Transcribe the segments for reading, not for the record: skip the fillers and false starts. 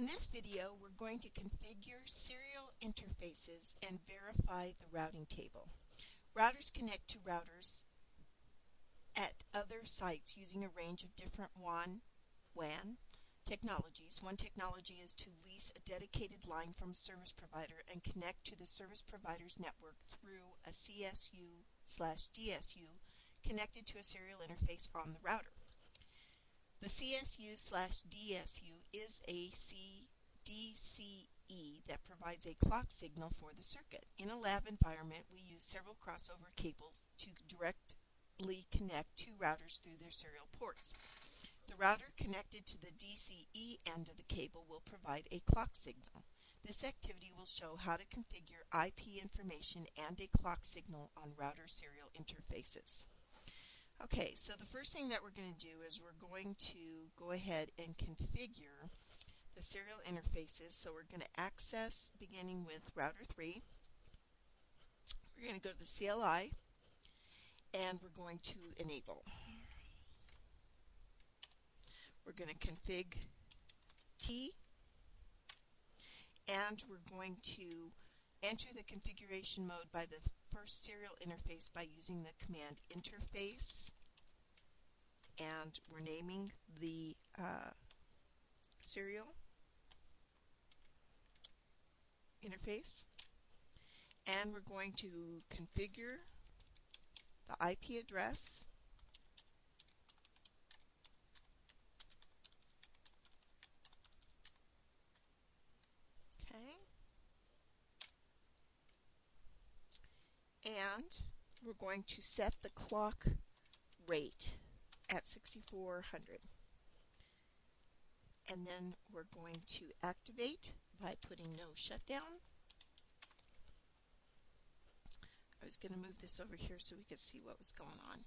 In this video, we're going to configure serial interfaces and verify the routing table. Routers connect to routers at other sites using a range of different WAN technologies. One technology is to lease a dedicated line from a service provider and connect to the service provider's network through a CSU/DSU connected to a serial interface on the router. The CSU/DSU is a DCE that provides a clock signal for the circuit. In a lab environment, we use several crossover cables to directly connect two routers through their serial ports. The router connected to the DCE end of the cable will provide a clock signal. This activity will show how to configure IP information and a clock signal on router serial interfaces. Okay, so the first thing that we're going to do is we're going to go ahead and configure the serial interfaces. So we're going to access beginning with router 3. We're going to go to the CLI and we're going to enable. We're going to config T and we're going to enter the configuration mode by the first serial interface by using the command interface, and we're naming the serial interface, and we're going to configure the IP address, and we're going to set the clock rate at 6400. And then we're going to activate by putting no shutdown. I was going to move this over here so we could see what was going on.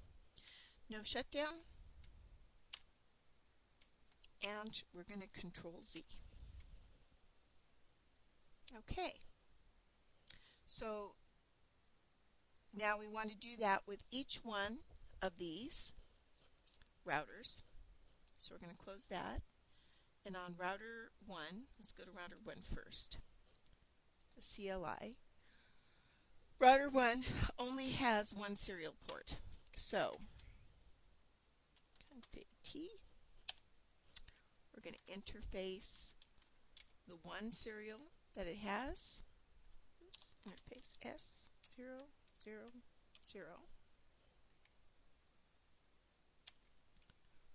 No shutdown. And we're going to Control Z. Okay. So now we want to do that with each one of these routers. So we're going to close that. And on router 1, let's go to router 1 first. The CLI. Router 1 only has one serial port. So config T. We're going to interface the one serial that it has. Oops, interface S000.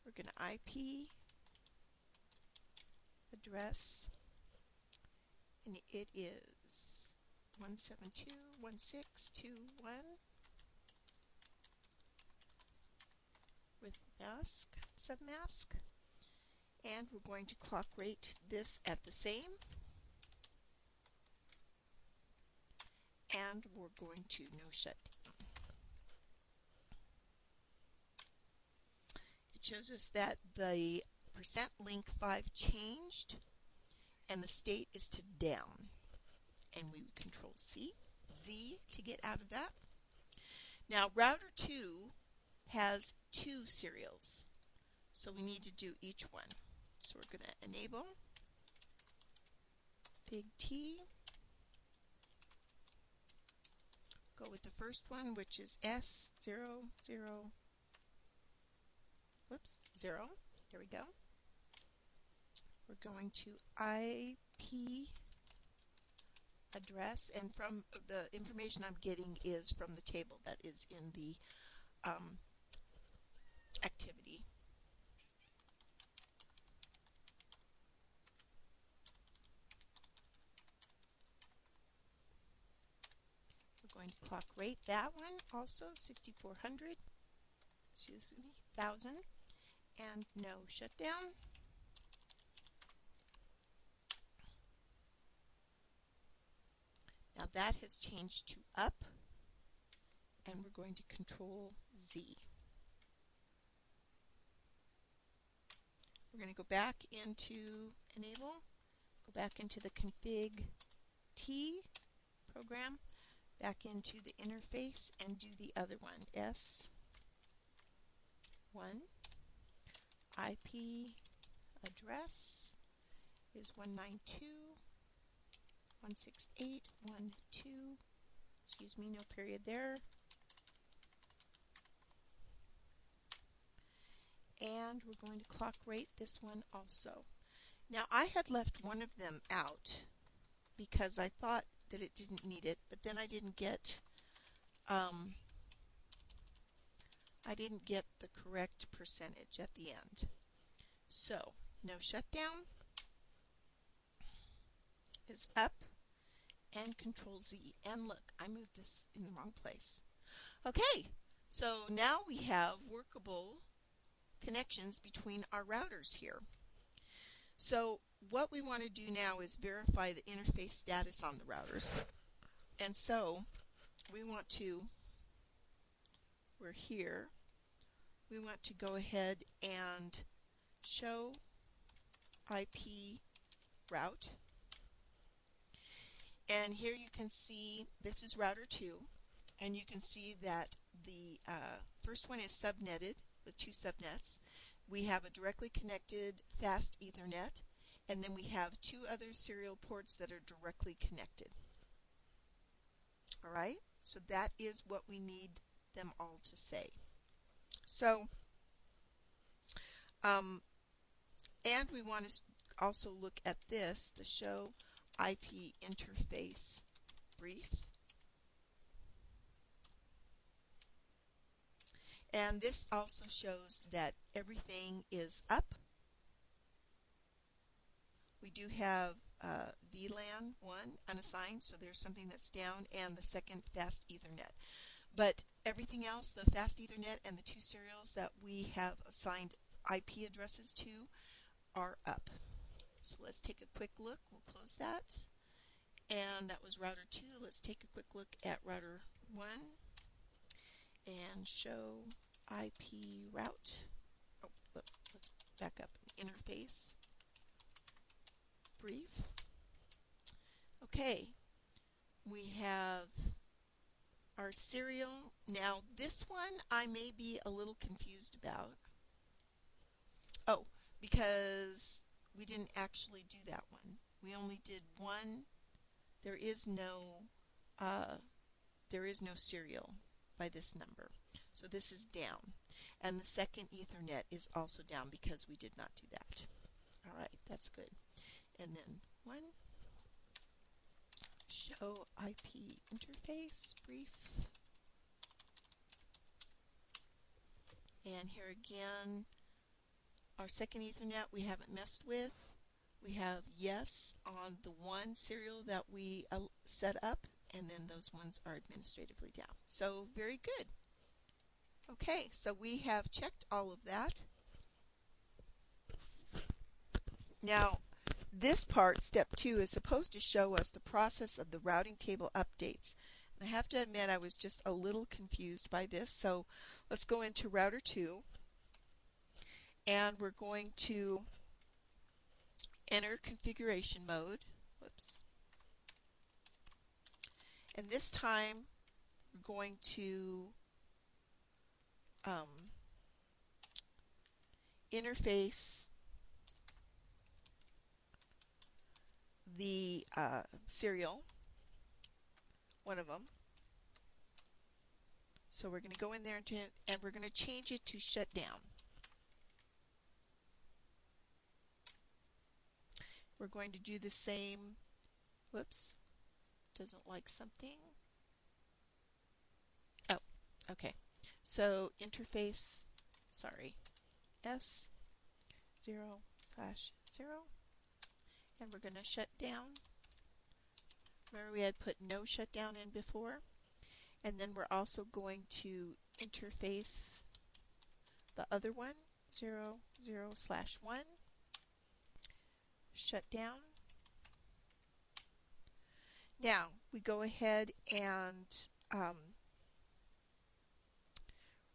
We're going to IP address, and it is 172.168.1 with mask, submask, and we're going to clock rate this at the same, and we're going to no shutdown. It shows us that the %link5 changed and the state is to down, and we would Control Z to get out of that. Now router 2 has two serials, so we need to do each one. So we're going to enable Fig T, go with the first one, which is S00, 0. There we go. We're going to IP address, and from the information I'm getting is from the table that is in the activity. We're going to clock rate that one also 6400, excuse me, 1000, and no shutdown. Now that has changed to up, and we're going to Control Z. We're going to go back into enable, go back into the config T program, back into the interface, and do the other one, S1 IP address, is 192.168.1.2. Excuse me, no period there. And we're going to clock rate this one also. Now I had left one of them out because I thought that it didn't need it, but then I didn't get the correct percentage at the end. So no shutdown is up and Control Z. And look, I moved this in the wrong place. Okay, so now we have workable connections between our routers here. So what we want to do now is verify the interface status on the routers. And so we're here, we want to go ahead and show IP route. And here you can see this is router 2, and you can see that the first one is subnetted with 2 subnets. We have a directly connected fast Ethernet, and then we have 2 other serial ports that are directly connected. Alright, so that is what we need them all to say. So, and we want to also look at this, the show IP interface brief. And this also shows that everything is up. We do have VLAN 1 unassigned, so there's something that's down, and the second fast Ethernet. But everything else, the fast Ethernet and the 2 serials that we have assigned IP addresses to, are up. So let's take a quick look. We'll close that. And that was router 2. Let's take a quick look at router 1 and show IP route. Oh, look, let's back up. Interface brief. Okay, we have our serial. Now this one I may be a little confused about. Oh, because we didn't actually do that one. We only did one. There is no serial by this number. So this is down. And the second Ethernet is also down because we did not do that. Alright, that's good. And then 1, show IP interface brief. And here again, our second Ethernet we haven't messed with. We have yes on the 1 serial that we set up, and then those ones are administratively down. So very good. Okay, so we have checked all of that. Now, this part, step 2, is supposed to show us the process of the routing table updates. And I have to admit I was just a little confused by this, so let's go into router 2, and we're going to enter configuration mode. Whoops. And this time we're going to interface the serial, one of them. So we're going to go in there and we're going to change it to shutdown. We're going to do the same. Whoops, doesn't like something. Oh, okay. So interface, sorry, S0/0, and we're going to shut down. Remember we had put no shutdown in before, and then we're also going to interface the other one, 0/0/1, shut down. Now we go ahead and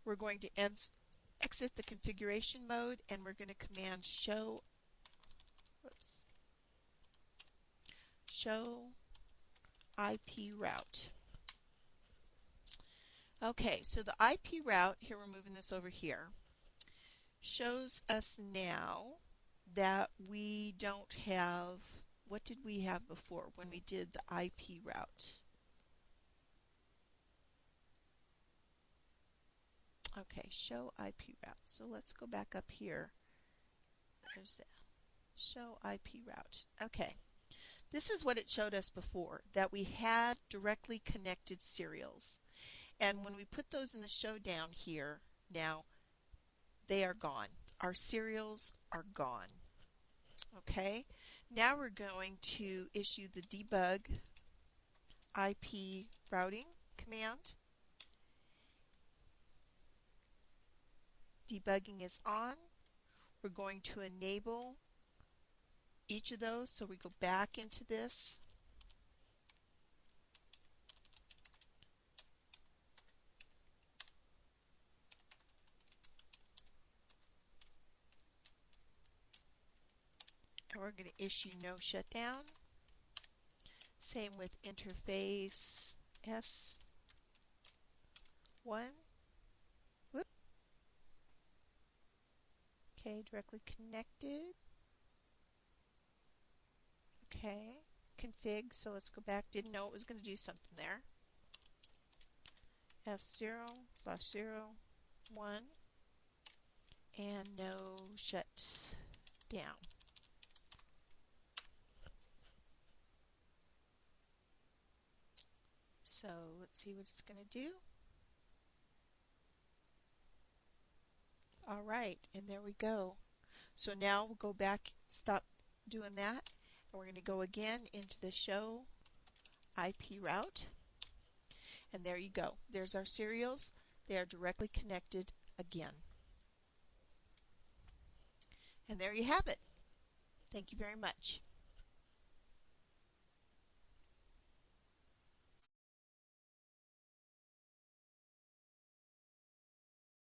we're going to exit the configuration mode, and we're going to command show IP route. Okay, so the IP route, here we're moving this over here, shows us now that we don't have, what did we have before when we did the IP route? Okay, show IP route. So let's go back up here. There's that. Show IP route. Okay. This is what it showed us before, that we had directly connected serials. And when we put those in the showdown here, now they are gone. Our serials are gone. Okay, now we're going to issue the debug IP routing command. Debugging is on. We're going to enable each of those, so we go back into this. And we're going to issue no shutdown. Same with interface S1. Whoop. Okay, directly connected. Okay, config, so let's go back. Didn't know it was going to do something there. F0/0/1 and no shut down. So let's see what it's going to do. All right, and there we go. So now we'll go back, stop doing that, and we're going to go again into the show IP route. And there you go. There's our serials. They are directly connected again. And there you have it. Thank you very much.